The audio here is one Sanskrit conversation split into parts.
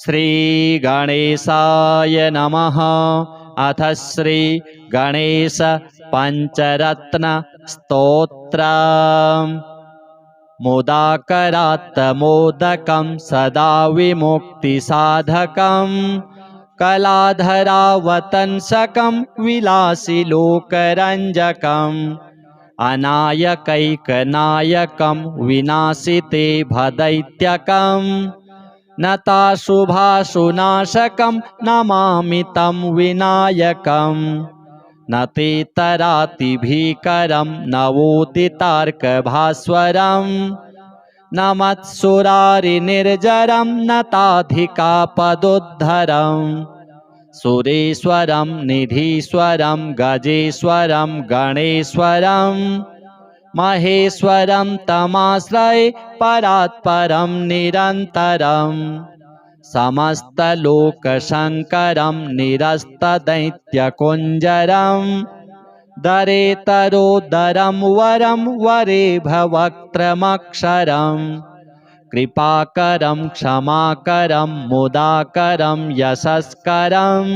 श्रीगणेशाय नमः। अथ श्री गणेश पंचरत्न स्तोत्र। मोदाकरात् मोदकं सदा विमुक्तिसाधकं कलाधरावतंसकं विलासिलोकरञ्जकम् अनायकैकनायकं विनाशिते भदैत्यकम् नताशुभाशुनाशकं नमामि तं विनायकम् न ते तरातिभीकरं नवोदितार्कभास्वरं न मत्सुरारिनिर्जरं नताधिकापदोद्धरं सुरेश्वरं निधीश्वरं गजेश्वरं गणेश्वरं महेश्वरं तमाश्रये परात्परं निरन्तरं समस्तलोकशङ्करं निरस्तदैत्यकुञ्जरं दरेतरोदरं वरं वरेभवक्त्रमक्षरं कृपाकरं क्षमाकरं मुदाकरं यशस्करं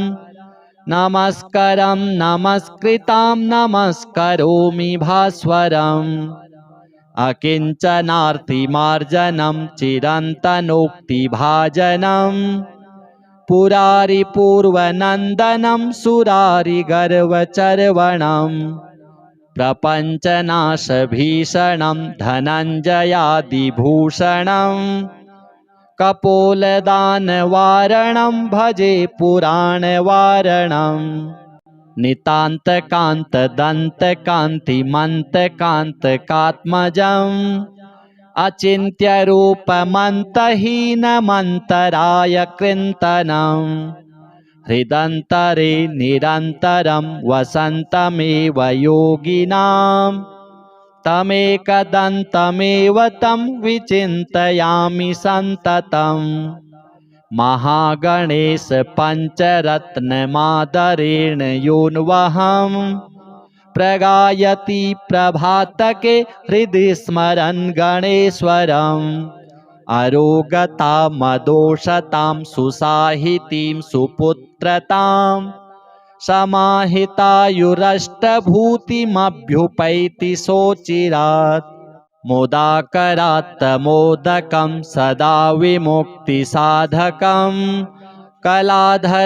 नमस्करं नमस्कृतां नमस्करोमि भास्वरम् अकिञ्चनार्तिमार्जनं चिरन्तनोक्तिभाजनं पुरारिपूर्वनन्दनं सुरारिगर्वचर्वणं प्रपञ्चनाशभीषणं धनञ्जयादिभूषणं कपोलदानवारणं भजे पुराणवारणम् नितान्तकान्तदन्तकान्तिमन्तकान्तकात्मजम् अचिन्त्यरूपमन्तहीनमन्तराय कृन्तनं हृदन्तरे निरन्तरं वसन्तमेव योगिनां तमेकदन्तमेव तं विचिन्तयामि सन्ततम् महागणेश पञ्चरत्नमादरेण योऽन्वहं प्रगायति प्रभातके हृदि स्मरन् गणेश्वरम् अरोगतामदोषतां सुसाहितीं सुपुत्रतां समाहितायुरष्टभूतिमभ्युपैति सोचिरात् मोदाकरात् मोदकं सदा विमुक्तिसाधकं कलाधरावतंसकं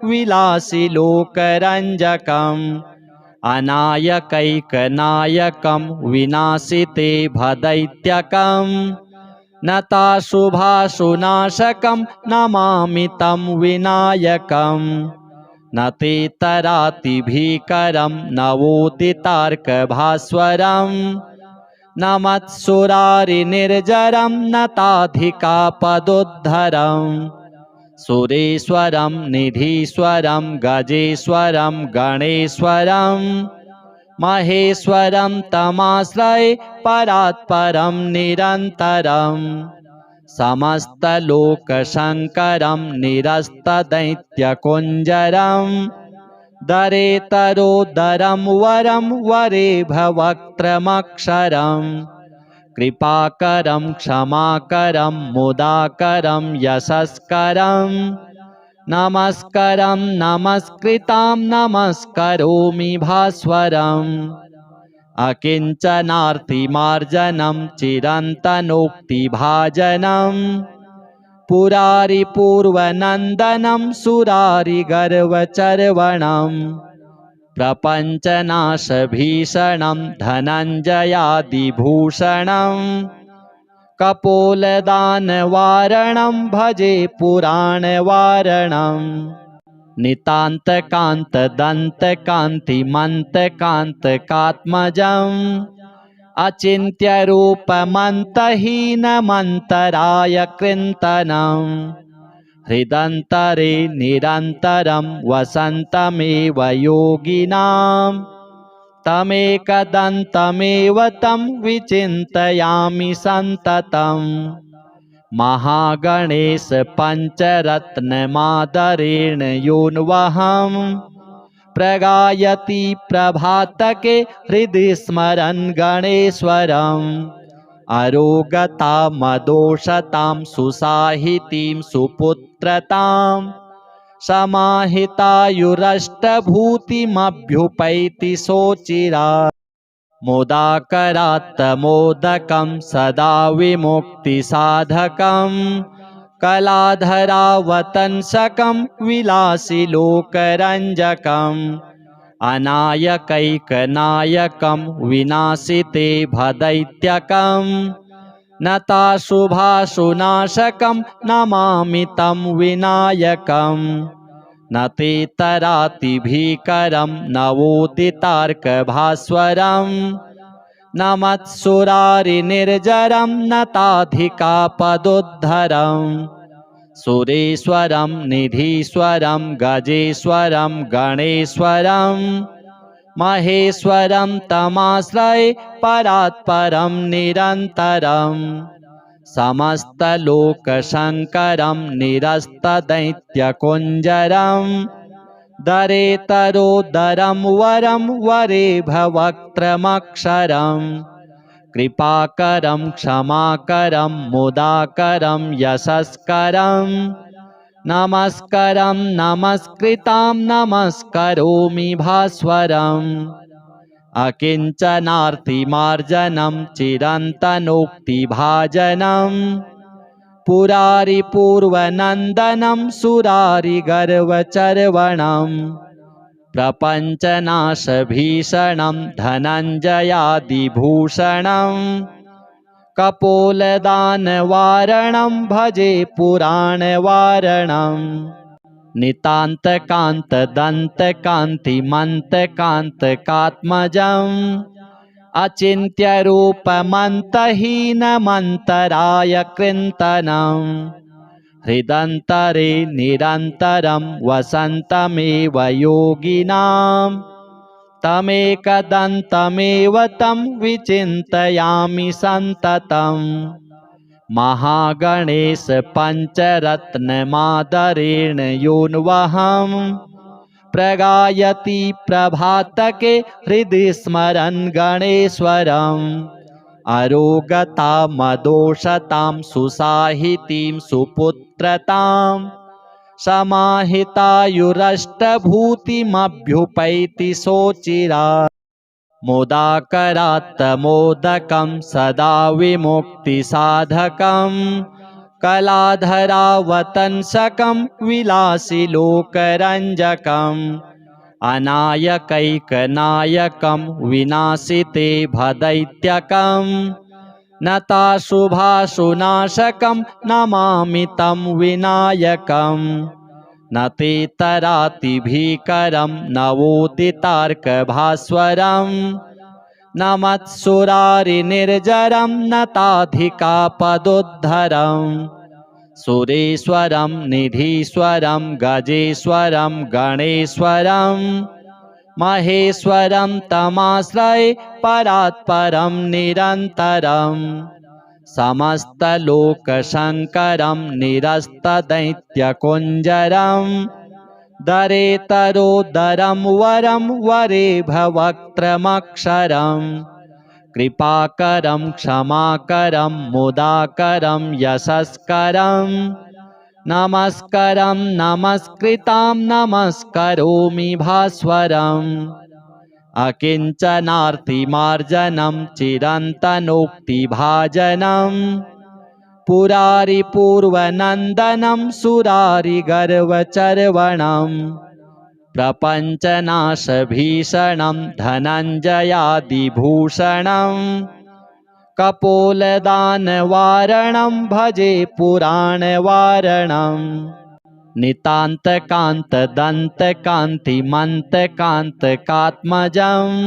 विलासिलोकरञ्जकम् अनायकैकनायकं विनाशिते भदैत्यकं नताशुभाशुनाशकं नमामि तं विनायकम् न ते तरातिभीकरं नवोदितार्कभास्वरं न मत्सुरारिनिर्जरं नताधिकापदोद्धरं सुरेश्वरं निधीश्वरं गजेश्वरं गणेश्वरं महेश्वरं तमाश्रये परात्परं निरन्तरं समस्तलोकशङ्करं निरस्तदैत्यकुञ्जरं दरेतरोदरं वरं वरेभवक्त्रमक्षरं कृपाकरं क्षमाकरं मुदाकरं यशस्करं नमस्करं नमस्कृतां नमस्करोमि भास्वरम् अकिञ्चनार्तिमार्जनं चिरन्तनोक्तिभाजनं पुरारिपूर्वनन्दनं सुरारिगर्वचर्वणं प्रपञ्चनाशभीषणं धनञ्जयादिभूषणं कपोलदानवारणं भजे पुराणवारणम् नितान्तकान्तदन्तकान्तिमन्तकान्तकात्मजम् अचिन्त्यरूपमन्तहीनमन्तराय कृन्तनं हृदन्तरे निरन्तरं वसन्तमेव योगिनां तमेकदन्तमेव तं विचिन्तयामि सन्ततम् महागणेश पञ्चरत्नमादरेण योऽन्वहं प्रगायति प्रभातके हृदि स्मरन् गणेश्वरम् अरोगतामदोषतां सुसाहितीं सुपुत्रतां समाहितायुरष्टभूतिमभ्युपैति सोचिरात् मोदाकरात्तमोदकं सदा विमुक्तिसाधकं कलाधरावतंसकं विलासिलोकरञ्जकम् अनायकैकनायकं विनाशिते भदैत्यकं नताशुभाशुनाशकं नमामि तं विनायकम् न ते तरातिभीकरं नवोदितार्कभास्वरं न मत्सुरारिनिर्जरं न ताधिकापदोद्धरम् सुरेश्वरं निधीश्वरं गजेश्वरं गणेश्वरं महेश्वरं तमाश्रये परात्परं निरन्तरम् समस्तलोकशङ्करं निरस्तदैत्यकुञ्जरं दरेतरोदरं वरं वरेभवक्त्रमक्षरम् कृपाकरं क्षमाकरं मुदाकरं यशस्करं नमस्करं नमस्कृतां नमस्करोमि भास्वरम् अकिञ्चनार्तिमार्जनं चिरन्तनोक्तिभाजनं पुरारिपूर्वनन्दनं सुरारिगर्वचर्वणम् प्रपञ्चनाशभीषणं धनञ्जयादिभूषणं कपोलदानवारणं भजे पुराणवारणम् नितान्तकान्तदन्तकान्तिमन्तकान्तकात्मजम् अचिन्त्यरूपमन्तहीनमन्तराय कृन्तनम् हृदन्तरे निरन्तरं वसन्तमेव योगिनां तमेकदन्तमेव तं विचिन्तयामि सन्ततं महागणेश पञ्चरत्नमादरेण योऽन्वहं प्रगायति प्रभातके हृदि स्मरन् गणेश्वरम् अरोगतामदोषतां सुसाहितीं सुपुत्रतां समाहितायुरष्टभूतिमभ्युपैति सोचिरात् मोदाकरात्तमोदकं सदा विमुक्तिसाधकं कलाधरावतंसकं विलासिलोकरञ्जकम् अनायकैकनायकं विनाशिते भदैत्यकं नताशुभाशुनाशकं नमामि तं विनायकम् न ते तरातिभीकरं नवोदितार्कभास्वरं न मत्सुरारिनिर्जरं न ताधिकापदोद्धरम् सुरेश्वरं निधीश्वरं गजेश्वरं गणेश्वरं महेश्वरं तमाश्रये परात्परं निरन्तरम् समस्तलोकशङ्करं निरस्तदैत्यकुञ्जरं दरेतरोदरं वरं वरेभवक्त्रमक्षरम् कृपाकरं क्षमाकरं मुदाकरं यशस्करं नमस्करं नमस्कृतां नमस्करोमि भास्वरम् अकिञ्चनार्तिमार्जनं चिरन्तनोक्तिभाजनं पुरारिपूर्वनन्दनं सुरारिगर्वचर्वणम् प्रपञ्चनाशभीषणं धनञ्जयादिभूषणं कपोलदानवारणं भजे पुराणवारणम् नितान्तकान्तदन्तकान्तिमन्तकान्तकात्मजम्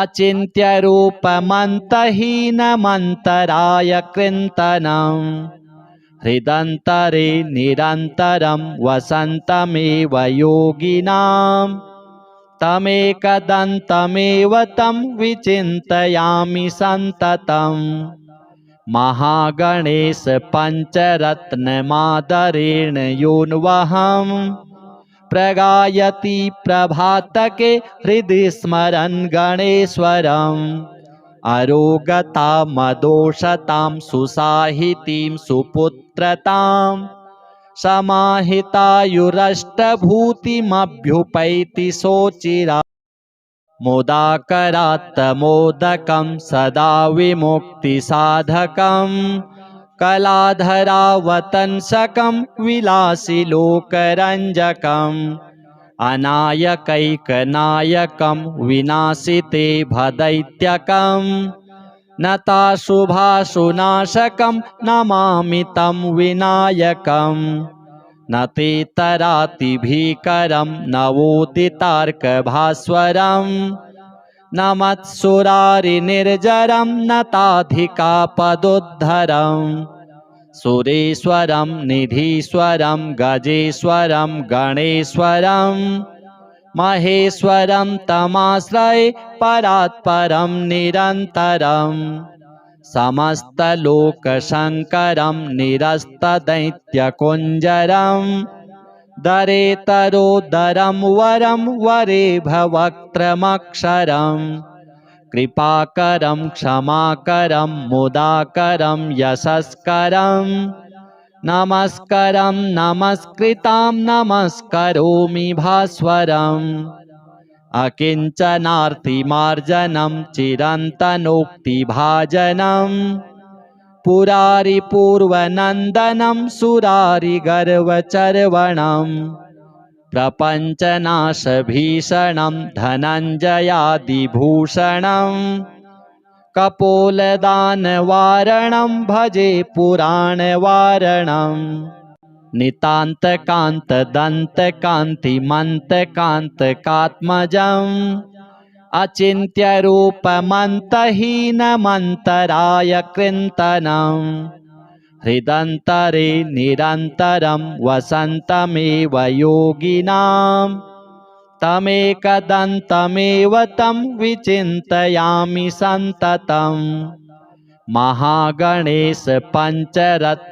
अचिन्त्यरूपमन्तहीनमन्तराय कृन्तनम् हृदन्तरे निरन्तरं वसन्तमेव योगिनां तमेकदन्तमेव तं विचिन्तयामि सन्ततं महागणेश पञ्चरत्नमादरेण योऽन्वहं प्रगायति प्रभातके हृदि स्मरन् गणेश्वरम् अरोगतामदोषतां सुसाहितीं सुपुत्रतां समाहितायुरष्टभूतिमभ्युपैति सोचिरा मोदाकरात्तमोदकं सदा विमुक्तिसाधकं कलाधरावतंसकं विलासिलोकरञ्जकम् अनायकैकनायकं विनाशिते भदैत्यकं नताशुभाशुनाशकं नमामि तं विनायकम् न ते तरातिभीकरं नवोदितार्कभास्वरं न मत्सुरारिनिर्जरं नताधिकापदोद्धरम् सुरेश्वरं निधीश्वरं गजेश्वरं गणेश्वरं महेश्वरं तमाश्रये परात्परं निरन्तरम् समस्तलोकशङ्करं निरस्तदैत्यकुञ्जरं दरेतरोदरं वरं वरेभवक्त्रमक्षरम् कृपाकरं क्षमाकरं मुदाकरं यशस्करं नमस्करं नमस्कृतां नमस्करोमि भास्वरम् अकिञ्चनार्तिमार्जनं चिरन्तनोक्तिभाजनं पुरारिपूर्वनन्दनं सुरारिगर्वचर्वणम् प्रपञ्चनाशभीषणं धनञ्जयादिभूषणं कपोलदानवारणं भजे पुराणवारणम् नितान्तकान्तदन्तकान्तिमन्तकान्तकात्मजम् अचिन्त्यरूपमन्तहीनमन्तराय कृन्तनम् हृदन्तरे निरन्तरं वसन्तमेव योगिनां तमेकदन्तमेव तं विचिन्तयामि सन्ततं महागणेश पञ्चरत्नमादरेण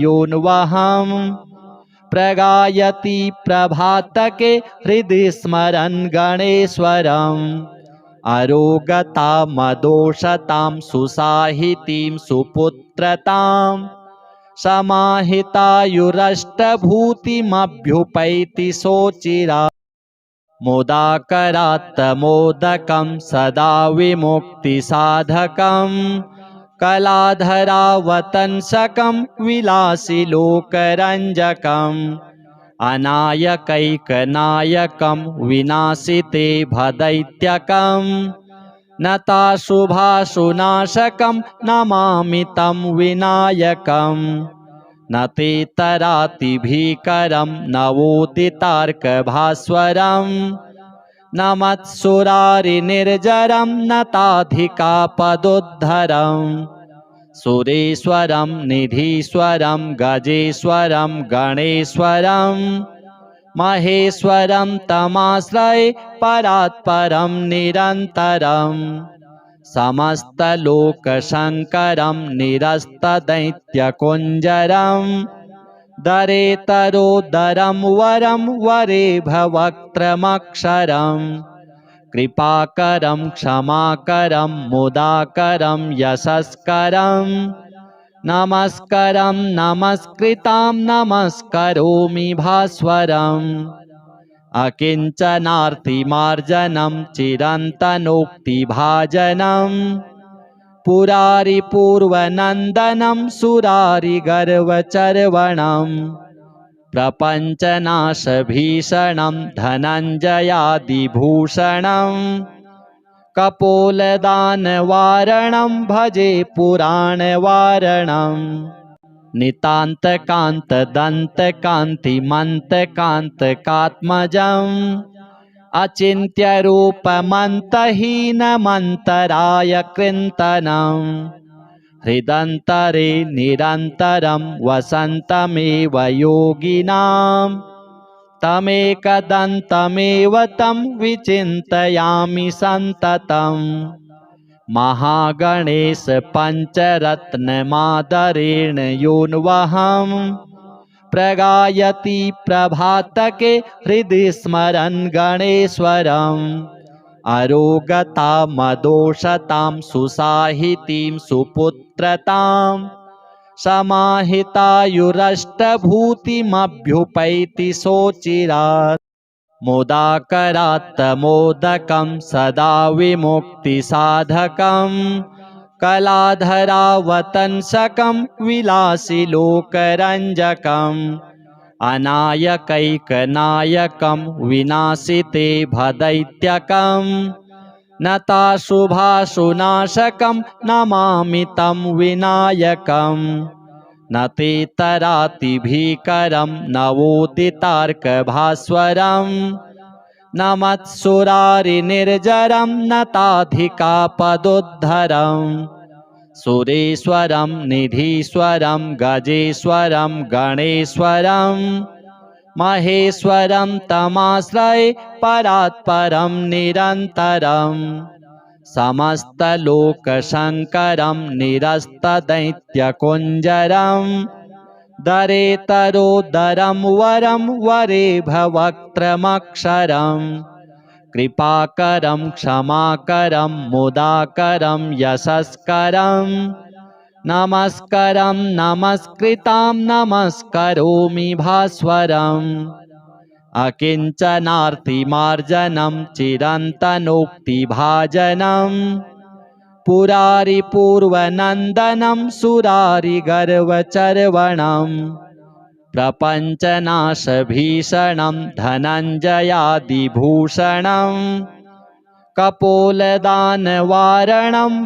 योऽन्वहं प्रगायति प्रभातके हृदि स्मरन् गणेश्वरम् अरोगतामदोषतां सुसाहितीं सुपुत्रतां समाहितायुरष्टभूतिमभ्युपैति सोचिरा मोदाकरात्तमोदकं सदा विमुक्तिसाधकं कलाधरावतंसकं विलासिलोकरञ्जकम् अनायकैकनायकं विनाशिते भदैत्यकं नताशुभाशुनाशकं नमामि तं विनायकम् न ते तरातिभीकरं नवोदितार्कभास्वरं न मत्सुरारिनिर्जरं नताधिकापदोद्धरम् सुरेश्वरं निधीश्वरं गजेश्वरं गणेश्वरं महेश्वरं तमाश्रये परात्परं निरन्तरम् समस्तलोकशङ्करं निरस्तदैत्यकुञ्जरं दरेतरोदरं वरं वरेभवक्त्रमक्षरम् कृपाकरं क्षमाकरं मुदाकरं यशस्करं नमस्करं नमस्कृतां नमस्करोमि भास्वरम् अकिञ्चनार्तिमार्जनं चिरन्तनोक्तिभाजनं पुरारिपूर्वनन्दनं सुरारिगर्वचर्वणम् प्रपञ्चनाशभीषणं धनञ्जयादिभूषणं कपोलदानवारणं भजे पुराणवारणम् नितान्तकान्तदन्तकान्तिमन्तकान्तकात्मजम् अचिन्त्यरूपमन्तहीनमन्तराय कृन्तनम् हृदन्तरे निरन्तरं वसन्तमेव योगिनां तमेकदन्तमेव तं विचिन्तयामि सन्ततं महागणेश पञ्चरत्नमादरेण योऽन्वहं प्रगायति प्रभातके हृदि स्मरन् गणेश्वरम् अरोगतामदोषतां सुसाहितीं सुपुत्रतां समाहितायुरष्टभूतिमभ्युपैति सोचिरात् मोदाकरात्तमोदकं सदा विमुक्तिसाधकं कलाधरावतंसकं विलासिलोकरञ्जकम् अनायकैकनायकं विनाशिते भदैत्यकं नताशुभाशुनाशकं नमामि तं विनायकम् न ते तरातिभीकरं नवोदितार्कभास्वरं न मत्सुरारिनिर्जरं न ताधिकापदोद्धरम् सुरेश्वरं निधीश्वरं गजेश्वरं गणेश्वरं महेश्वरं तमाश्रये परात्परं निरन्तरं समस्तलोकशङ्करं निरस्तदैत्यकुञ्जरं दरेतरोदरं वरं वरेभवक्त्रमक्षरम् कृपाकरं क्षमाकरं मुदाकरं यशस्करं नमस्करं नमस्कृतां नमस्करोमि भास्वरम् अकिञ्चनार्तिमार्जनं चिरन्तनोक्तिभाजनं पुरारिपूर्वनन्दनं सुरारिगर्वचर्वणम् प्रपञ्चनाशभीषणं धनञ्जयादिभूषणं कपोलदानवारणं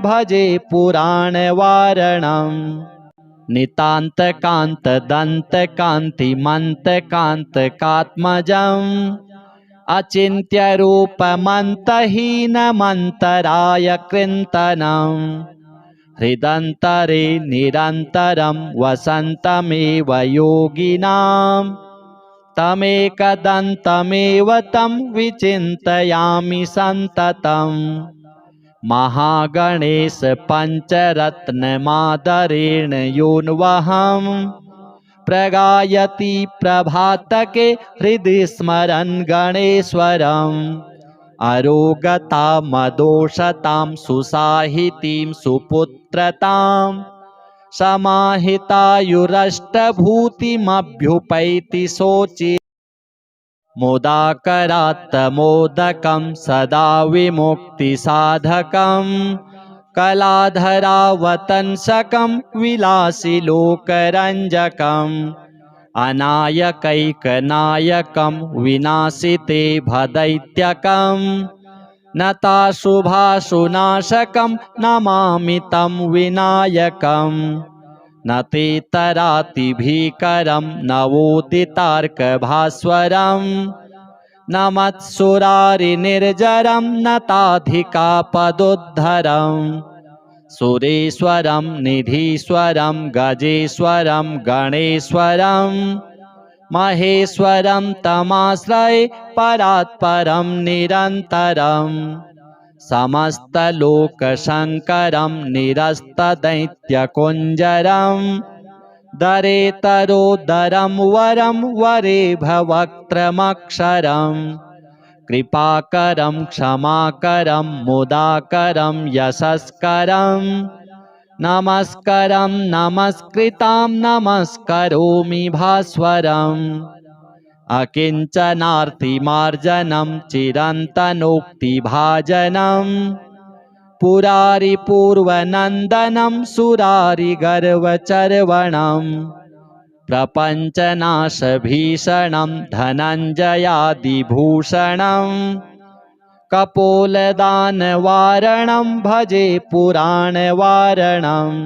भजे पुराणवारणं नितान्तकान्तदन्तकान्तिमन्तकान्तकात्मजम् अचिन्त्यरूपमन्तहीनमन्तराय कृन्तनम् हृदन्तरे निरन्तरं वसन्तमेव योगिनां तमेकदन्तमेव तं विचिन्तयामि सन्ततं महागणेश पञ्चरत्नमादरेण योऽन्वहं प्रगायति प्रभातके हृदि स्मरन् गणेश्वरम् अरोगतामदोषतां सुसाहितीं सुपुत्रतां समाहितायुरष्टभूतिमभ्युपैति शोचि मोदाकरात्तमोदकं सदा विमुक्तिसाधकं कलाधरावतंसकं विलासिलोकरञ्जकम् अनायकैकनायकं विनाशिते भदैत्यकं नताशुभाशुनाशकं नमामि तं विनायकम् न ते तरातिभीकरं नवोदितार्कभास्वरं न मत्सुरारिनिर्जरं न ताधिकापदोद्धरम् सुरेश्वरं निधीश्वरं गजेश्वरं गणेश्वरं महेश्वरं तमाश्रये परात्परं निरन्तरं समस्तलोकशङ्करं निरस्तदैत्यकुञ्जरं दरेतरोदरं वरं वरेभवक्त्रमक्षरम् कृपाकरं क्षमाकरं मुदाकरं यशस्करं नमस्करं नमस्कृतां नमस्करोमि भास्वरम् अकिञ्चनार्तिमार्जनं चिरन्तनोक्तिभाजनं पुरारिपूर्वनन्दनं सुरारिगर्वचर्वणम् प्रपञ्चनाशभीषणं धनञ्जयादिभूषणं कपोलदानवारणं भजे पुराणवारणम्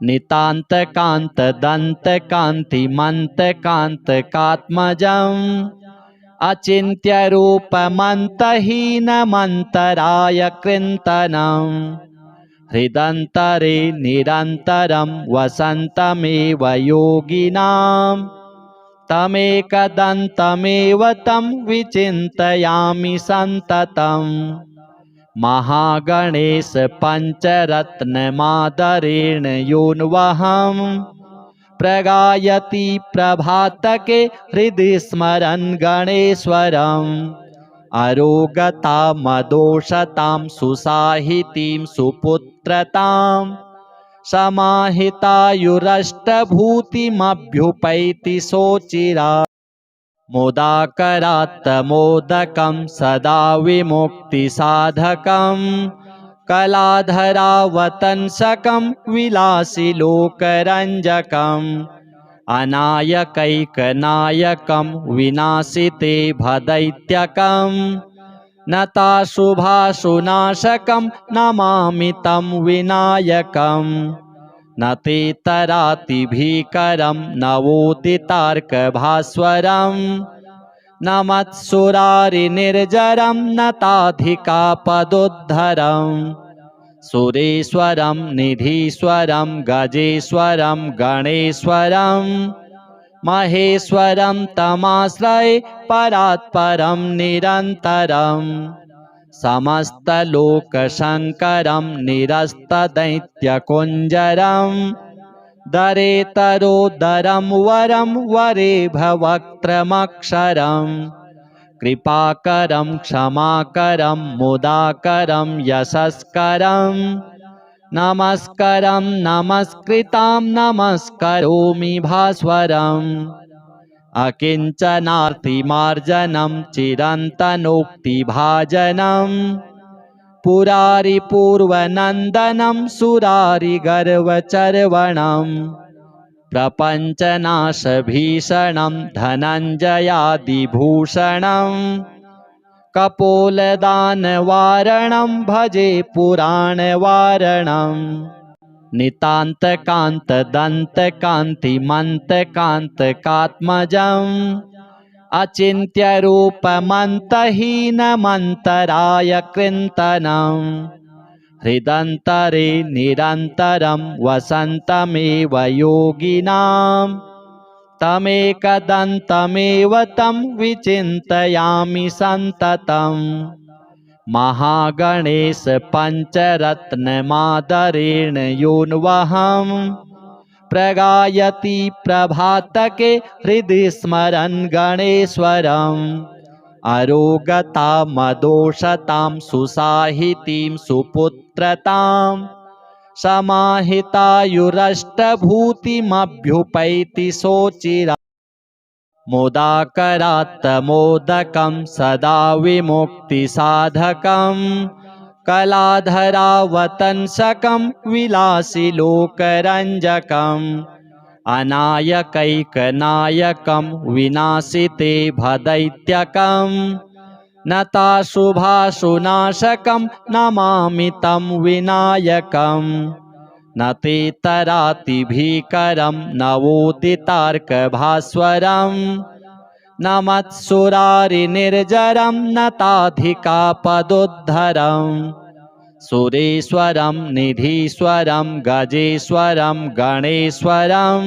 नितान्तकान्तदन्तकान्तिमन्तकान्तकात्मजम् अचिन्त्यरूपमन्तहीनमन्तराय कृन्तनम् हृदन्तरे निरन्तरं वसन्तमेव योगिनां तमेकदन्तमेव तं विचिन्तयामि सन्ततं महागणेश पञ्चरत्नमादरेण योऽन्वहं प्रगायति प्रभातके हृदि स्मरन् गणेश्वरम् अरोगतामदोषतां सुसाहितीं सुपुत्रतां समाहितायुरष्टभूतिमभ्युपैति सोचिरा मोदाकरात्तमोदकं सदा विमुक्तिसाधकं कलाधरावतंसकं विलासिलोकरञ्जकम् अनायकैकनायकं विनाशिते भदैत्यकं नताशुभाशुनाशकं नमामि तं विनायकम् न ते तरातिभीकरं नवोदितार्कभास्वरं न मत्सुरारिनिर्जरं नताधिकापदोद्धरम् सुरेश्वरं निधीश्वरं गजेश्वरं गणेश्वरं महेश्वरं तमाश्रये परात्परं निरन्तरं समस्तलोकशङ्करं निरस्तदैत्यकुञ्जरं दरेतरोदरं वरं वरेभवक्त्रमक्षरम् कृपाकरं क्षमाकरं मुदाकरं यशस्करं नमस्करं नमस्कृतां नमस्करोमि भास्वरम् अकिञ्चनार्तिमार्जनं चिरन्तनोक्तिभाजनं पुरारिपूर्वनन्दनं सुरारिगर्वचर्वणम् प्रपञ्चनाशभीषणं धनञ्जयादिभूषणं कपोलदानवारणं भजे पुराणवारणं नितान्तकान्तदन्तकान्तिमन्तकान्तकात्मजम् अचिन्त्यरूपमन्तहीनमन्तराय कृन्तनं हृदन्तरे निरन्तरं वसन्तमेव योगिनां तमेकदन्तमेव तं विचिन्तयामि सन्ततम् महागणेश पञ्चरत्नमादरेण योऽन्वहं प्रगायति प्रभातके हृदि स्मरन् गणेश्वरम् अरोगतामदोषतां सुसाहितीं सुपुत्रतां समाहितायुरष्टभूतिमभ्युपैति सोचिरा मोदाकरात्तमोदकं सदा विमुक्तिसाधकं कलाधरावतंसकं विलासिलोकरञ्जकम् अनायकैकनायकं विनाशिते भदैत्यकं नताशुभाशुनाशकं नमामि तं विनायकम् न ते तरातिभीकरं नवोदितार्कभास्वरं न मत्सुरारिनिर्जरं नताधिकापदोद्धरम् सुरेश्वरं निधीश्वरं गजेश्वरं गणेश्वरं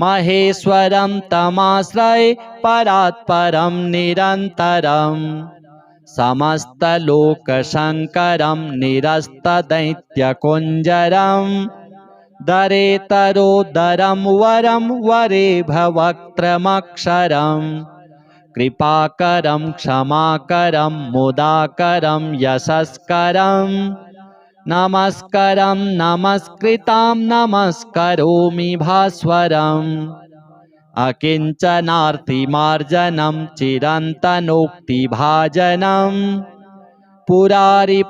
महेश्वरं तमाश्रये परात्परं निरन्तरं समस्तलोकशङ्करं निरस्तदैत्यकुञ्जरं दरेतरोदरं वरं वरेभवक्त्रमक्षरम् कृपाकरं क्षमाकरं मुदाकरं यशस्करं नमस्करं नमस्कृतां नमस्करोमि भास्वरम् अकिञ्चनार्तिमार्जनं चिरन्तनोक्तिभाजनं पुरारिपूर्वनन्दनं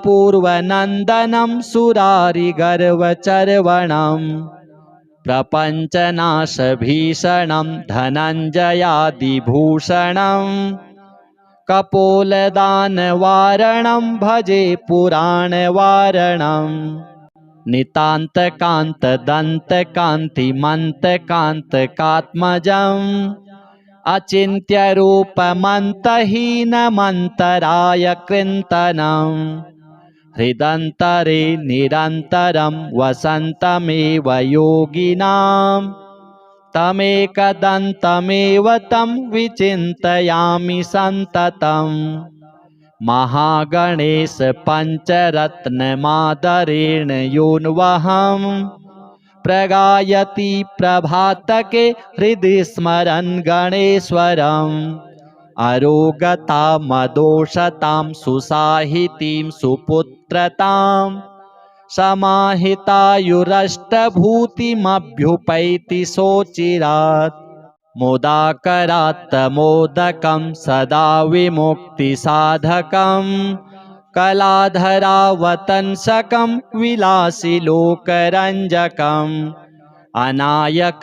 सुरारिगर्वचर्वणम् प्रपञ्चनाशभीषणं धनञ्जयादिभूषणं कपोलदानवारणं भजे पुराणवारणम् नितान्तकान्तदन्तकान्तिमन्तकान्तकात्मजम् अचिन्त्यरूपमन्तहीनमन्तराय कृन्तनं हृदन्तरे निरन्तरं वसन्तमेव योगिनां तमेकदन्तमेव तं विचिन्तयामि सन्ततम् महागणेश पञ्चरत्नमादरेण योऽन्वहं प्रगायति प्रभातके हृदि स्मरन् गणेश्वरम् अरोगतामदोषतां सुसाहितीं सुपुत्रतां समाहितायुरष्टभूतिमभ्युपैति सोचिरात् मोदाकरात्तमोदकं सदा विमुक्तिसाधकं कलाधरावतंसकं विलासिलोकरञ्जकम् अनायकैकनायकं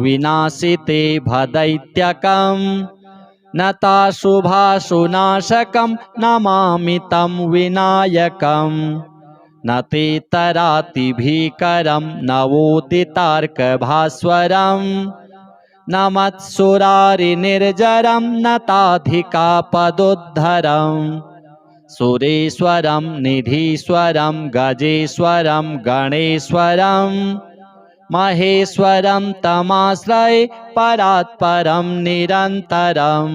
विनाशिते भदैत्यकं नताशुभाशुनाशकं नमामि तं विनायकम् न ते तरातिभीकरं नवोदितार्कभास्वरं न मत्सुरारिनिर्जरं न ताधिकापदोद्धरम् सुरेश्वरं निधीश्वरं गजेश्वरं गणेश्वरं महेश्वरं तमाश्रये परात्परं निरन्तरं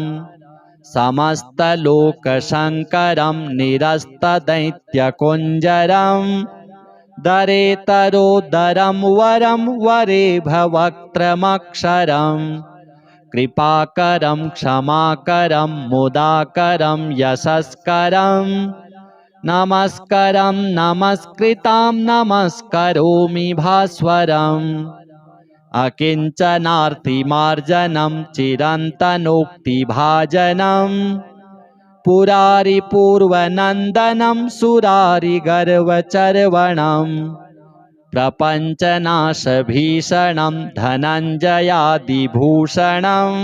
समस्तलोकशङ्करं निरस्तदैत्यकुञ्जरं दरेतरोदरं वरं वरेभवक्त्रमक्षरम् कृपाकरं क्षमाकरं मुदाकरं यशस्करं नमस्करं नमस्कृतां नमस्करोमि भास्वरम् अकिञ्चनार्तिमार्जनं चिरन्तनोक्तिभाजनं पुरारिपूर्वनन्दनं सुरारिगर्वचर्वणम् प्रपञ्चनाशभीषणं धनञ्जयादिभूषणं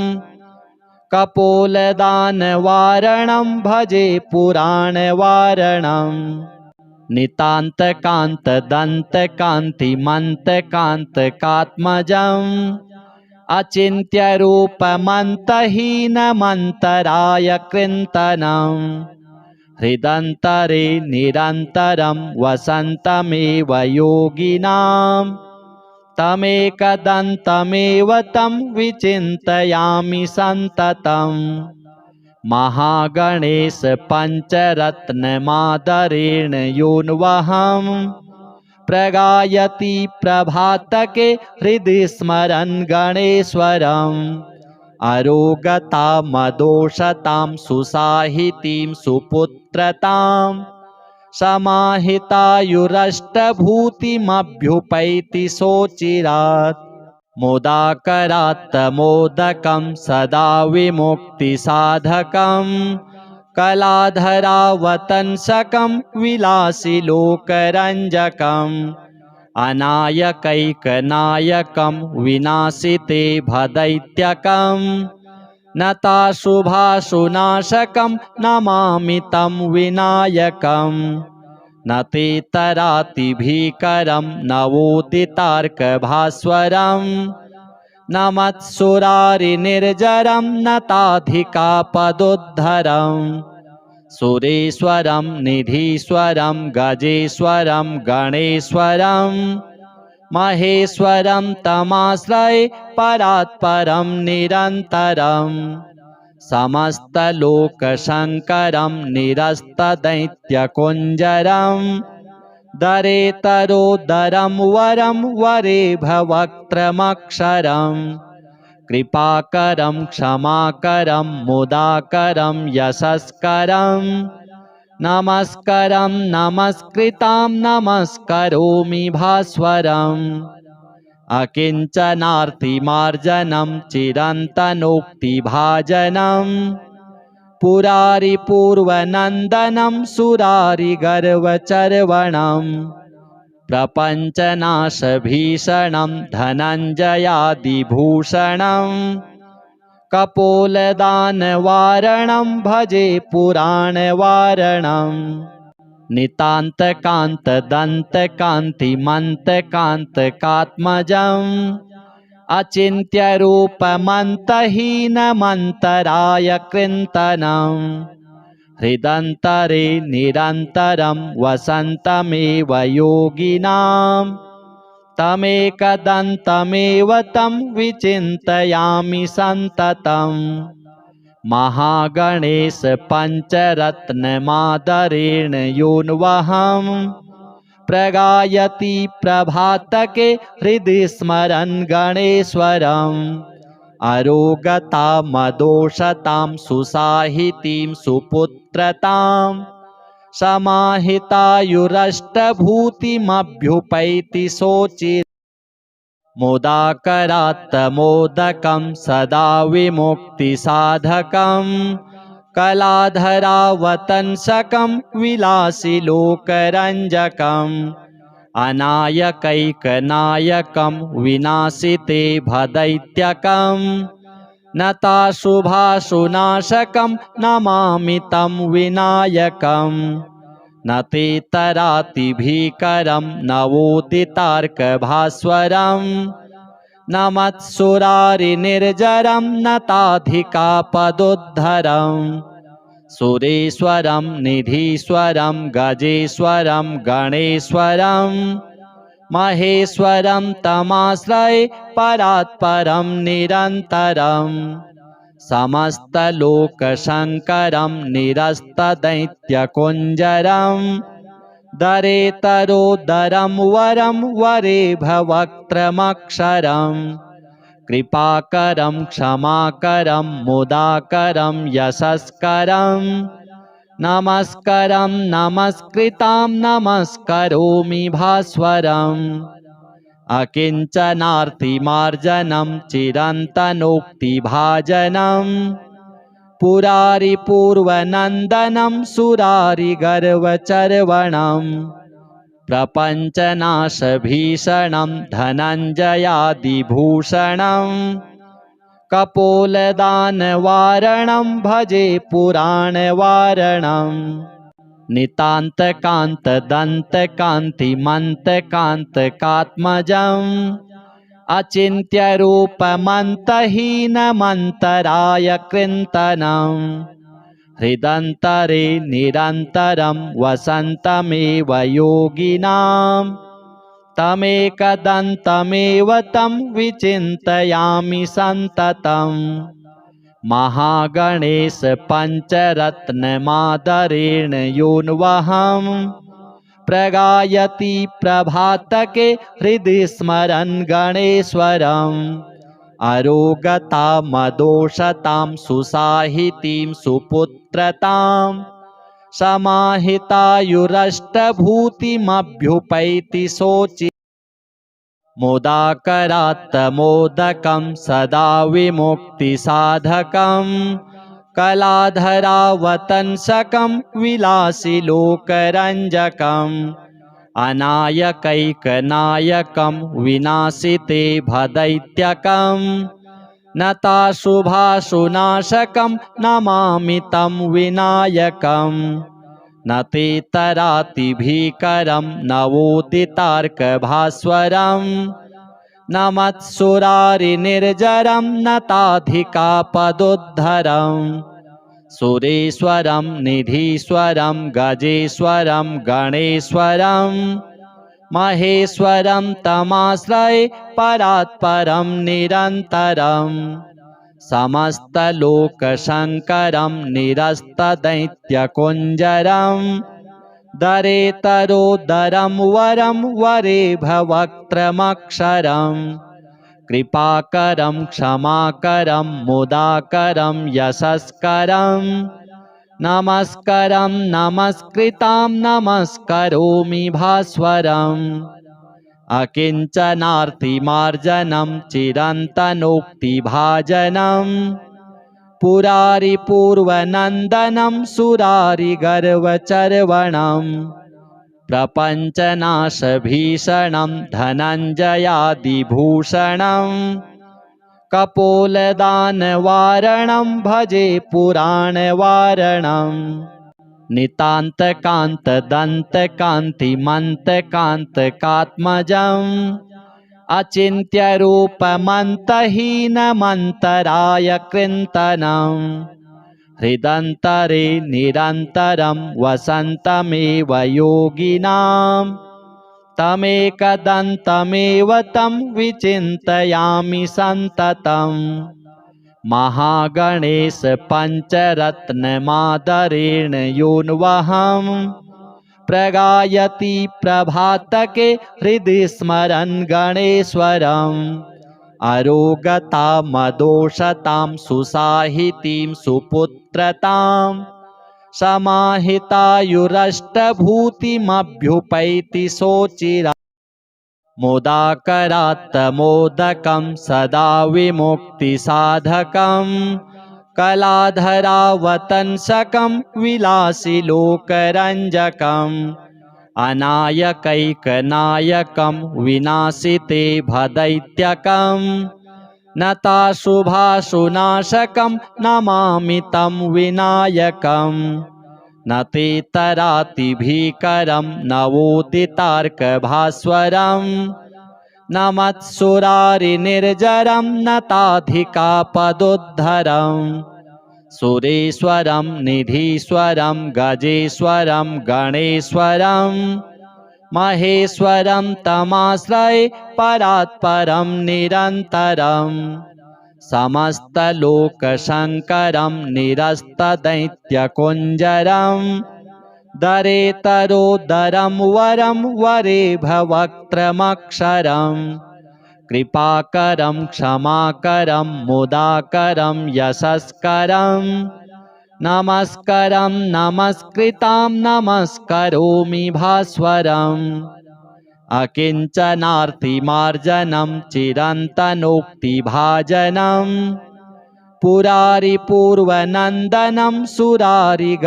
कपोलदानवारणं भजे पुराणवारणं नितान्तकान्तदन्तकान्तिमन्तकान्तकात्मजम् अचिन्त्यरूपमन्तहीनमन्तराय कृन्तनं हृदन्तरे निरन्तरं वसन्तमेव योगिनां तमेकदन्तमेव तं विचिन्तयामि सन्ततम् महागणेश पञ्चरत्नमादरेण योऽन्वहं प्रगायति प्रभातके हृदि स्मरन् गणेश्वरम् अरोगतामदोषतां सुसाहितीं सुपुत्रतां समाहितायुरष्टभूतिमभ्युपैति सोचिरात् मोदाकरात्तमोदकं सदा विमुक्तिसाधकं कलाधरावतंसकं विलासिलोकरञ्जकम् अनायकैकनायकं विनाशिते भदैत्यकं नताशुभाशुनाशकं नमामि तं विनायकम् न ते तरातिभीकरं नवोदितार्कभास्वरं न मत्सुरारिनिर्जरं न ताधिकापदोद्धरम् सुरेश्वरं निधीश्वरं गजेश्वरं गणेश्वरं महेश्वरं तमाश्रये परात्परं निरन्तरं समस्तलोकशङ्करं निरस्तदैत्यकुञ्जरं दरेतरोदरं वरं वरेभवक्त्रमक्षरम् कृपाकरं क्षमाकरं मुदाकरं यशस्करं नमस्करं नमस्कृतां नमस्करोमि भास्वरम् अकिञ्चनार्तिमार्जनं चिरन्तनोक्तिभाजनं पुरारिपूर्वनन्दनं सुरारिगर्वचर्वणम् प्रपञ्चनाशभीषणं धनञ्जयादिभूषणं कपोलदानवारणं भजे पुराणवारणं नितान्तकान्तदन्तकान्तिमन्तकान्तकात्मजम् अचिन्त्यरूपमन्तहीनमन्तराय कृन्तनं हृदन्तरे निरन्तरं वसन्तमेव योगिनां तमेकदन्तमेव तं विचिन्तयामि सन्ततम् महागणेश पञ्चरत्नमादरेण योऽन्वहं प्रगायति प्रभातके हृदि स्मरन् गणेश्वरम् अरोगतामदोषतां सुसाहितीं सुपुत्रतां समाहितायुरष्टभूतिमभ्युपैति शोचित् मोदाकरात्तमोदकं सदा विमुक्तिसाधकं कलाधरावतंसकं विलासिलोकरञ्जकम् अनायकैकनायकं विनाशिते भदैत्यकं नताशुभाशुनाशकं नमामि तं विनायकम् न ते तरातिभीकरं नवोदितार्कभास्वरं न मत्सुरारिनिर्जरं नताधिकापदोद्धरम् सुरेश्वरं निधीश्वरं गजेश्वरं गणेश्वरं महेश्वरं तमाश्रये परात्परं निरन्तरं समस्तलोकशङ्करं निरस्तदैत्यकुञ्जरं दरेतरोदरं वरं वरेभवक्त्रमक्षरम् कृपाकरं क्षमाकरं मुदाकरं यशस्करं नमस्करं नमस्कृतां नमस्करोमि भास्वरम् अकिञ्चनार्तिमार्जनं चिरन्तनोक्तिभाजनं पुरारिपूर्वनन्दनं सुरारिगर्वचर्वणम् प्रपञ्चनाशभीषणं धनञ्जयादिभूषणं कपोलदानवारणं भजे पुराणवारणं नितान्तकान्तदन्तकान्तिमन्तकान्तकात्मजम् अचिन्त्यरूपमन्तहीनमन्तराय कृन्तनं हृदन्तरे निरन्तरं वसन्तमेव योगिनां तमेकदन्तमेव तं विचिन्तयामि सन्ततम् महागणेश पञ्चरत्नमादरेण योऽन्वहं प्रगायति प्रभातके हृदि स्मरन् गणेश्वरम् अरोगतामदोषतां सुसाहितीं सुपुत्रतां समाहितायुरष्टभूतिमभ्युपैति शोचित् मोदाकरात्तमोदकं सदा विमुक्तिसाधकं कलाधरावतंसकं विलासिलोकरञ्जकम् अनायकैकनायकं विनाशिते भदैत्यकं नताशुभाशुनाशकं नमामि तं विनायकम् न ते तरातिभीकरं नवोदितार्कभास्वरं न मत्सुरारिनिर्जरं नताधिकापदोद्धरम् सुरेश्वरं निधीश्वरं गजेश्वरं गणेश्वरं महेश्वरं तमाश्रये परात्परं निरन्तरं समस्तलोकशङ्करं निरस्तदैत्यकुञ्जरं दरेतरोदरं वरं वरेभवक्त्रमक्षरम् कृपाकरं क्षमाकरं मुदाकरं यशस्करं नमस्करं नमस्कृतां नमस्करोमि भास्वरम् अकिञ्चनार्तिमार्जनं चिरन्तनोक्तिभाजनं पुरारिपूर्वनन्दनं सुरारिगर्वचर्वणम् प्रपञ्चनाशभीषणं धनञ्जयादिभूषणं कपोलदानवारणं भजे पुराणवारणं नितान्तकान्तदन्तकान्तिमन्तकान्तकात्मजम् अचिन्त्यरूपमन्तहीनमन्तराय कृन्तनं हृदन्तरे निरन्तरं वसन्तमेव योगिनां तमेकदन्तमेव तं विचिन्तयामि सन्ततम् महागणेश पञ्चरत्नमादरेण योऽन्वहं प्रगायति प्रभातके हृदि स्मरन् गणेश्वरम् अरोगतामदोषतां सुसाहितीं सुपुत्रतां समाहितायुरष्टभूतिमभ्युपैति सोचिरा मोदाकरात्तमोदकं सदा विमुक्तिसाधकं कलाधरावतंसकं विलासिलोकरञ्जकम् अनायकैकनायकं विनाशिते भदैत्यकं नताशुभाशुनाशकं नमामि तं विनायकम् न ते तरातिभीकरं नवोदितार्कभास्वरं न मत्सुरारिनिर्जरं न ताधिकापदोद्धरं सुरेश्वरं निधीश्वरं गजेश्वरं गणेश्वरं महेश्वरं तमाश्रये परात्परं निरन्तरं समस्तलोकशङ्करं निरस्तदैत्यकुञ्जरं दरेतरोदरं वरं वरेभवक्त्रमक्षरं कृपाकरं क्षमाकरं मुदाकरं यशस्करं नमस्करं नमस्कृतां नमस्करोमि भास्वरम् अकिञ्चनार्तिमार्जनं चिरन्तनोक्तिभाजनं पुरारिपूर्वनन्दनं सुरारिगर्वचर्वणं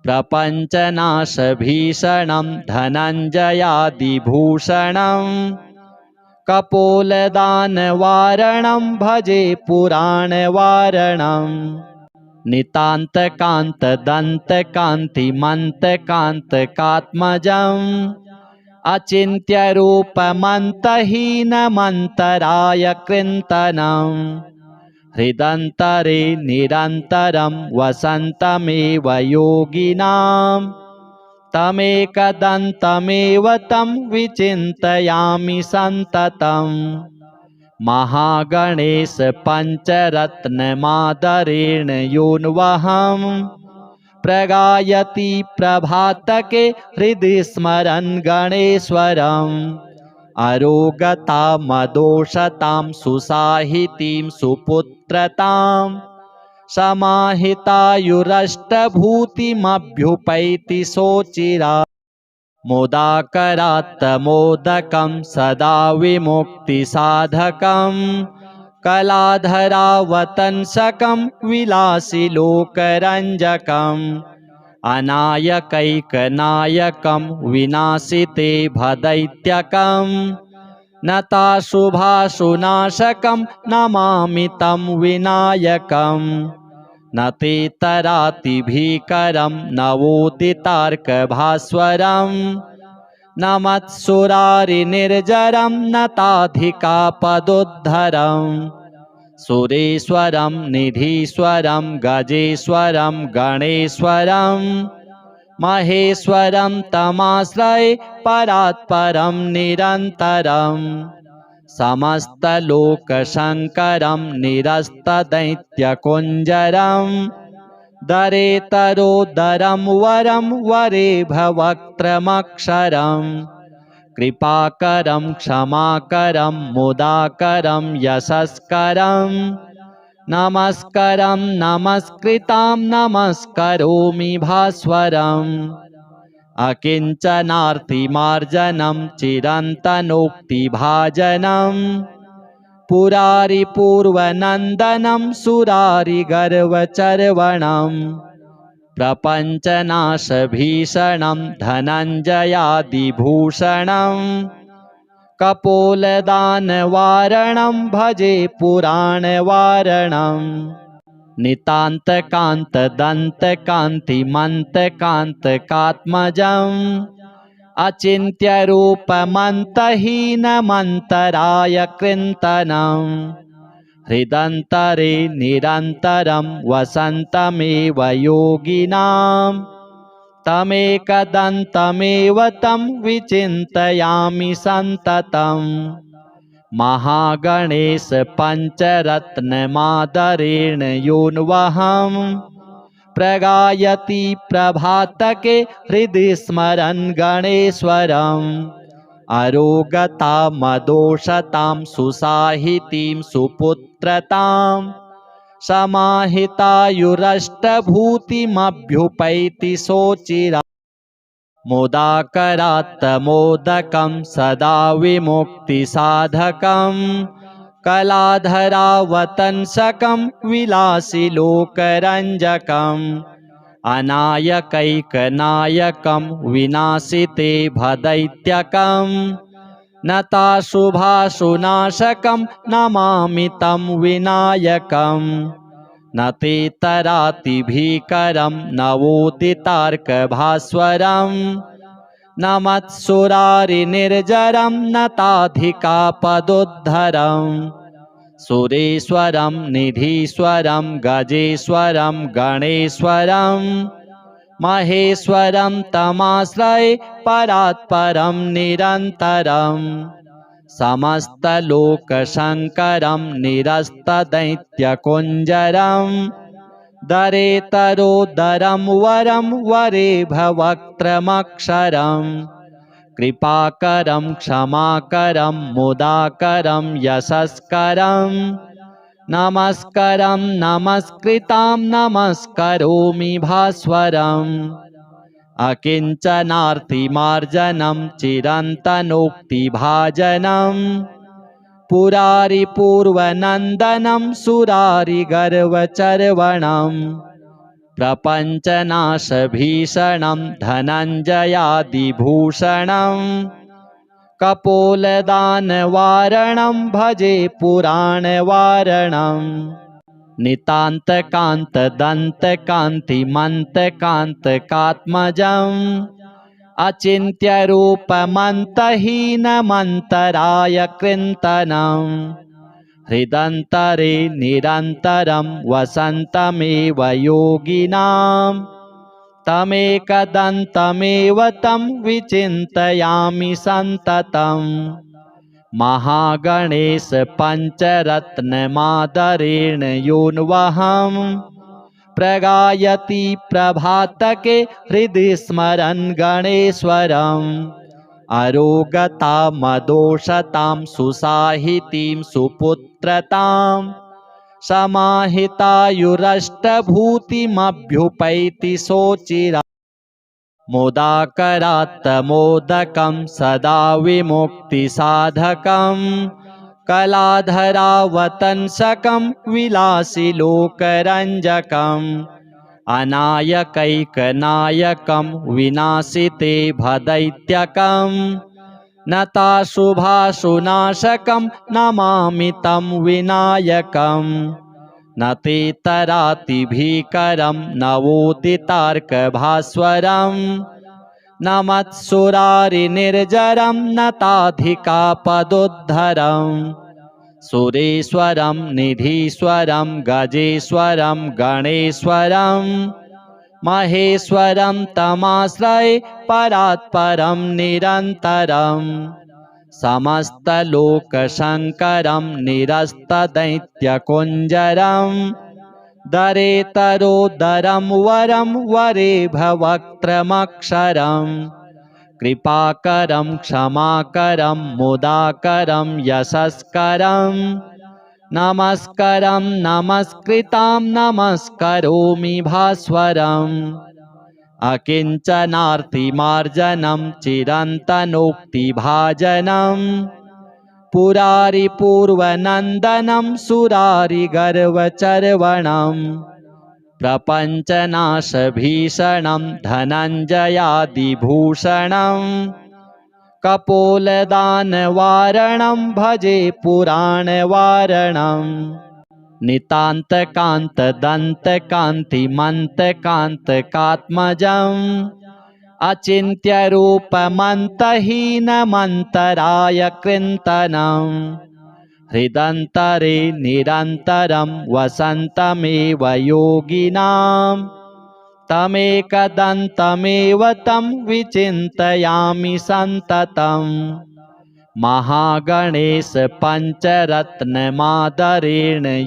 प्रपञ्चनाशभीषणं धनञ्जयादिभूषणं कपोलदानवारणं भजे पुराणवारणम् नितान्तकान्तदन्तकान्तिमन्तकान्तकात्मजम् अचिन्त्यरूपमन्तहीनमन्तराय कृन्तनं हृदन्तरे निरन्तरं वसन्तमेव योगिनां तमेकदन्तमेव तं विचिन्तयामि सन्ततम् महागणेश पञ्चरत्नमादरेण योऽन्वहं प्रगायति प्रभातके हृदि स्मरन् गणेश्वरम् अरोगतामदोषतां सुसाहितीं सुपुत्रतां समाहितायुरष्टभूतिमभ्युपैति सोचिरा मोदाकरात्तमोदकं सदा विमुक्तिसाधकं कलाधरावतंसकं विलासिलोकरञ्जकम् अनायकैकनायकं विनाशिते भदैत्यकं नताशुभाशुनाशकं नमामि तं विनायकम् न ते तरातिभीकरं नवोदितार्कभास्वरं न मत्सुरारिनिर्जरं न ताधिकापदोद्धरं सुरेश्वरं निधीश्वरं गजेश्वरं गणेश्वरं महेश्वरं तमाश्रये परात्परं निरन्तरम् समस्तलोकशङ्करं निरस्तदैत्यकुञ्जरं दरेतरोदरं वरं वरेभवक्त्रमक्षरं कृपाकरं क्षमाकरं मुदाकरं यशस्करं नमस्करं नमस्कृतां नमस्करोमि भास्वरम् अकिञ्चनार्तिमार्जनं चिरन्तनोक्तिभाजनं पुरारिपूर्वनन्दनं सुरारिगर्वचर्वणं प्रपञ्चनाशभीषणं धनञ्जयादिभूषणं कपोलदानवारणं भजे पुराणवारणम् नितान्तकान्तदन्तकान्तिमन्तकान्तकात्मजम् अचिन्त्यरूपमन्तहीनमन्तराय कृन्तनं हृदन्तरे निरन्तरं वसन्तमेव योगिनां तमेकदन्तमेव तं विचिन्तयामि सन्ततम् महागणेश पञ्चरत्नमादरेण योऽन्वहं प्रगायति प्रभातके हृदि स्मरन् गणेश्वरम् अरोगतामदोषतां सुसाहितीं सुपुत्रतां समाहितायुरष्टभूतिमभ्युपैति सोचिरा मोदाकरात्तमोदकं सदा विमुक्तिसाधकं कलाधरावतंसकं विलासिलोकरञ्जकम् अनायकैकनायकं विनाशिते भदैत्यकं नताशुभाशुनाशकं नमामि तं विनायकम् न ते तरातिभीकरं नवोदितार्कभास्वरं न मत्सुरारिनिर्जरं न ताधिकापदोद्धरम् सुरेश्वरं निधीश्वरं गजेश्वरं गणेश्वरं महेश्वरं तमाश्रये परात्परं निरन्तरम् समस्तलोकशङ्करं निरस्तदैत्यकुञ्जरं दरेतरोदरं वरं वरेभवक्त्रमक्षरम् कृपाकरं क्षमाकरं मुदाकरं यशस्करं नमस्करं नमस्कृतां नमस्करोमि भास्वरम् अकिञ्चनार्तिमार्जनं चिरन्तनोक्तिभाजनं पुरारिपूर्वनन्दनं सुरारिगर्वचर्वणम् प्रपञ्चनाशभीषणं धनञ्जयादिभूषणं कपोलदानवारणं भजे पुराणवारणम् नितान्तकान्तदन्तकान्तिमन्तकान्तकात्मजम् अचिन्त्यरूपमन्तहीनमन्तराय कृन्तनम् हृदन्तरे निरन्तरं वसन्तमेव योगिनां तमेकदन्तमेव तं विचिन्तयामि सन्ततम् महागणेश पञ्चरत्नमादरेण योऽन्वहं प्रगायति प्रभातके हृदि स्मरन् गणेश्वरम् अरोगतामदोषतां सुसाहितीं सुपुत्रतां समाहितायुरष्टभूतिमभ्युपैति सोचिरा मोदाकरात्तमोदकं सदा विमुक्तिसाधकं कलाधरावतंसकं विलासिलोकरञ्जकम् अनायकैकनायकं विनाशिते भदैत्यकं नताशुभाशुनाशकं नमामि तं विनायकम् न ते तरातिभीकरं नवोदितार्कभास्वरं न मत्सुरारिनिर्जरं न ताधिकापदोद्धरम् सुरेश्वरं निधीश्वरं गजेश्वरं गणेश्वरं महेश्वरं तमाश्रये परात्परं निरन्तरम् समस्तलोकशङ्करं निरस्तदैत्यकुञ्जरं दरेतरोदरं वरं वरेभवक्त्रमक्षरम् कृपाकरं क्षमाकरं मुदाकरं यशस्करं नमस्करं नमस्कृतां नमस्करोमि भास्वरम् अकिञ्चनार्तिमार्जनं चिरन्तनोक्तिभाजनं पुरारिपूर्वनन्दनं सुरारिगर्वचर्वणम् प्रपञ्चनाशभीषणं धनञ्जयादिभूषणं कपोलदानवारणं भजे पुराणवारणम् नितान्तकान्तदन्तकान्तिमन्तकान्तकात्मजम् अचिन्त्यरूपमन्तहीनमन्तराय कृन्तनम् हृदन्तरे निरन्तरं वसन्तमेव योगिनां तमेकदन्तमेव तं विचिन्तयामि सन्ततम् महागणेश पञ्चरत्नमादरेण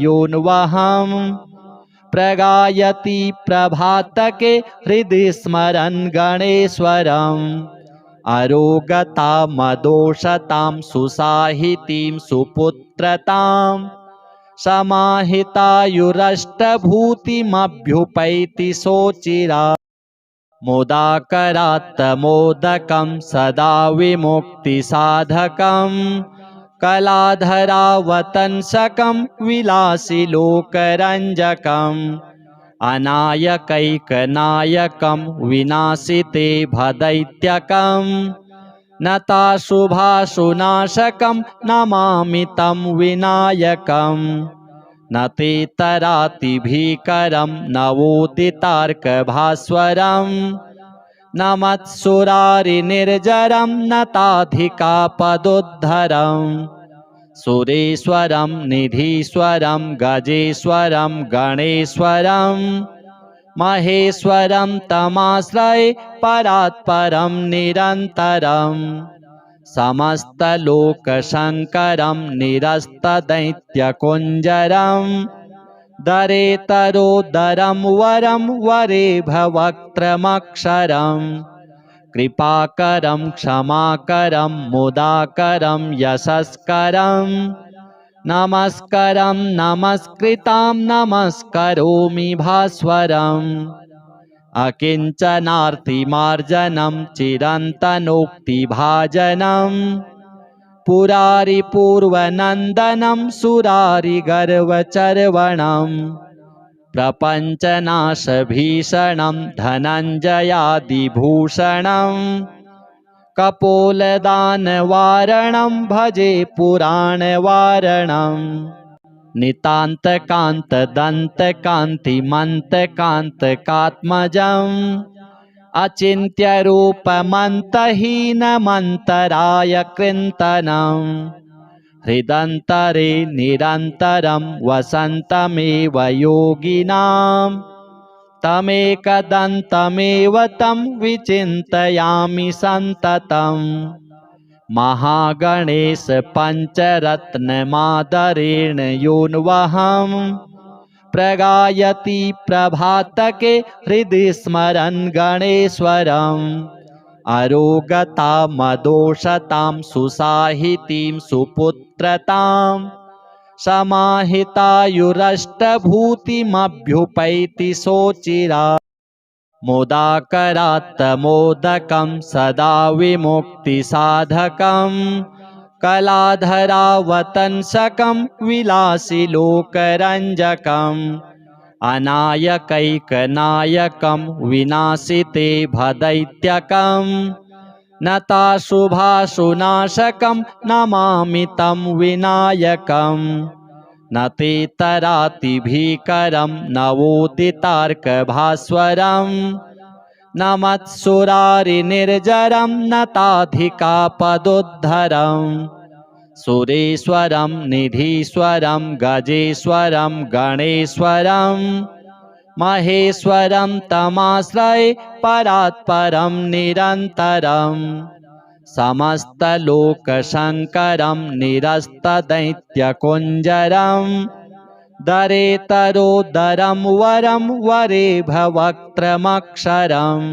योऽन्वहं प्रगायति प्रभातके हृदि स्मरन् गणेश्वरम् अरोगतामदोषतां सुसाहितीं सुपुत्रतां समाहितायुरष्टभूतिमभ्युपैति सोचिरा मोदाकरात्तमोदकं सदा विमुक्तिसाधकं कलाधरावतंसकं विलासिलोकरञ्जकम् अनायकैकनायकं विनाशिते भदैत्यकं नताशुभाशुनाशकं नमामि तं विनायकम् न ते तरातिभीकरं नवोदितार्कभास्वरं न मत्सुरारिनिर्जरं न ताधिकापदोद्धरम् सुरेश्वरं निधीश्वरं गजेश्वरं गणेश्वरं महेश्वरं तमाश्रये परात्परं निरन्तरम् समस्तलोकशङ्करं निरस्तदैत्यकुञ्जरं दरेतरोदरं वरं वरेभवक्त्रमक्षरम् कृपाकरं क्षमाकरं मुदाकरं यशस्करं नमस्करं नमस्कृतां नमस्करोमि भास्वरम् अकिञ्चनार्तिमार्जनं चिरन्तनोक्तिभाजनं पुरारिपूर्वनन्दनं सुरारिगर्वचर्वणम् प्रपञ्चनाशभीषणं धनञ्जयादिभूषणं कपोलदानवारणं भजे पुराणवारणम् नितान्तकान्तदन्तकान्तिमन्तकान्तकात्मजम् अचिन्त्यरूपमन्तहीनमन्तराय कृन्तनम् हृदन्तरे निरन्तरं वसन्तमेव योगिनां तमेकदन्तमेव तं विचिन्तयामि सन्ततं महागणेश पञ्चरत्नमादरेण योऽन्वहं प्रगायति प्रभातके हृदि स्मरन् गणेश्वरम् अरोगतामदोषतां सुसाहितीं सुपुत्रतां समाहितायुरष्टभूतिमभ्युपैति सोचिरा मोदाकरात्तमोदकं सदा विमुक्तिसाधकं कलाधरावतंसकं विलासिलोकरञ्जकम् अनायकैकनायकं विनाशिते भदैत्यकं नताशुभाशुनाशकं नमामि तं विनायकम् न ते तरातिभीकरं नवोदितार्कभास्वरं न मत्सुरारिनिर्जरं न ताधिकापदोद्धरम् सुरेश्वरं निधीश्वरं गजेश्वरं गणेश्वरं महेश्वरं तमाश्रये परात्परं निरन्तरम् समस्तलोकशङ्करं निरस्तदैत्यकुञ्जरं दरेतरोदरं वरं वरेभवक्त्रमक्षरम्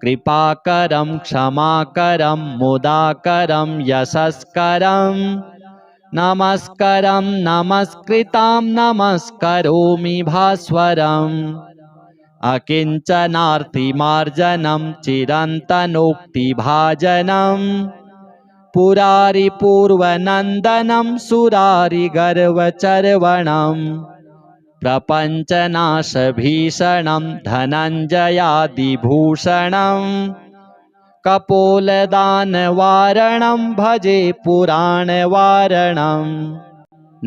कृपाकरं क्षमाकरं मुदाकरं यशस्करं नमस्करं नमस्कृतां नमस्करोमि भास्वरम् अकिञ्चनार्तिमार्जनं चिरन्तनोक्तिभाजनं पुरारिपूर्वनन्दनं सुरारिगर्वचर्वणम् प्रपञ्चनाशभीषणं धनञ्जयादिभूषणं कपोलदानवारणं भजे पुराणवारणम्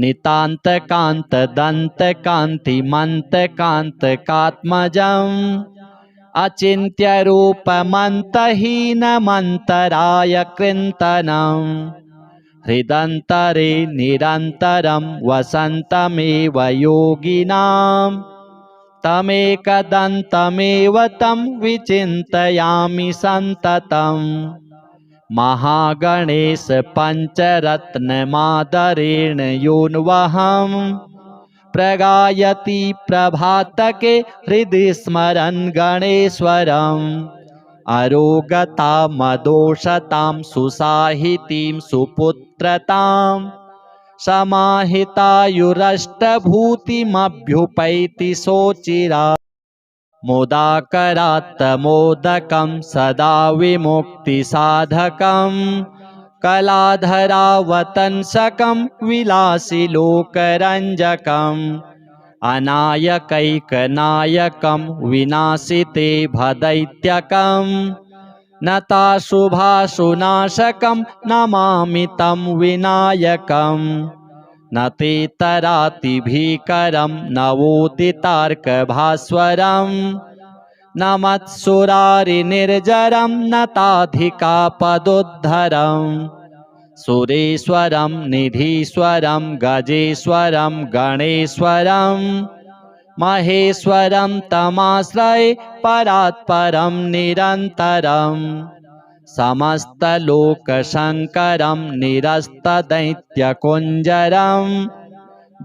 नितान्तकान्तदन्तकान्तिमन्तकान्तकात्मजम् अचिन्त्यरूपमन्तहीनमन्तराय कृन्तनम् हृदन्तरे निरन्तरं वसन्तमेव योगिनां तमेकदन्तमेव तं विचिन्तयामि सन्ततं महागणेश पञ्चरत्नमादरेण योऽन्वहं प्रगायति प्रभातके हृदि स्मरन् गणेश्वरम् अरोगतामदोषतां सुसाहितीं सुपुत्रतां समाहितायुरष्टभूतिमभ्युपैति सोचिरात् मोदाकरात्तमोदकं सदा विमुक्तिसाधकं कलाधरावतंसकं विलासिलोकरञ्जकम् अनायकैकनायकं विनाशिते भदैत्यकं नताशुभाशुनाशकं नमामि तं विनायकम् न ते तरातिभीकरं नवोदितार्कभास्वरं न मत्सुरारिनिर्जरं नताधिकापदोद्धरम् सुरेश्वरं निधीश्वरं गजेश्वरं गणेश्वरं महेश्वरं तमाश्रये परात्परं निरन्तरं समस्तलोकशङ्करं निरस्तदैत्यकुञ्जरं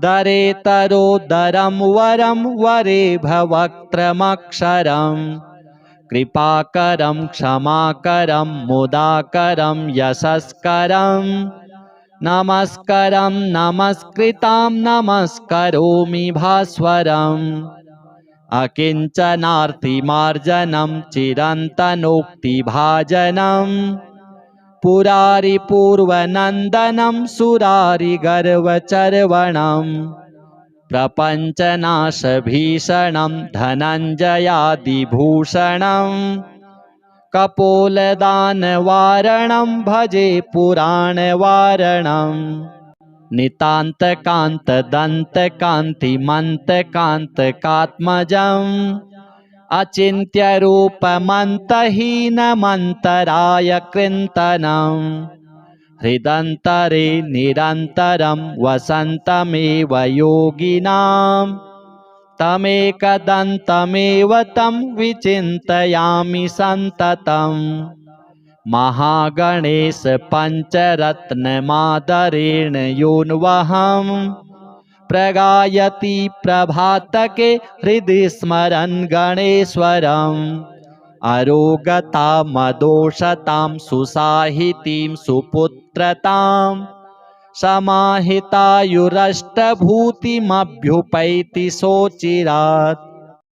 दरेतरोदरं वरं वरेभवक्त्रमक्षरम् कृपाकरं क्षमाकरं मुदाकरं यशस्करं नमस्करं नमस्कृतां नमस्करोमि भास्वरम् अकिञ्चनार्तिमार्जनं चिरन्तनोक्तिभाजनं पुरारिपूर्वनन्दनं सुरारिगर्वचर्वणम् प्रपञ्चनाशभीषणं धनञ्जयादिभूषणं कपोलदानवारणं भजे पुराणवारणं नितान्तकान्तदन्तकान्तिमन्तकान्तकात्मजम् अचिन्त्यरूपमन्तहीनमन्तराय कृन्तनं हृदन्तरे निरन्तरं वसन्तमेव योगिनां तमेकदन्तमेव तं विचिन्तयामि सन्ततं महागणेश पञ्चरत्नमादरेण योऽन्वहं प्रगायति प्रभातके हृदि स्मरन् गणेश्वरम् अरोगतामदोषतां सुसाहितीं सुपुत्रतां समाहितायुरष्टभूतिमभ्युपैति सोचिरात्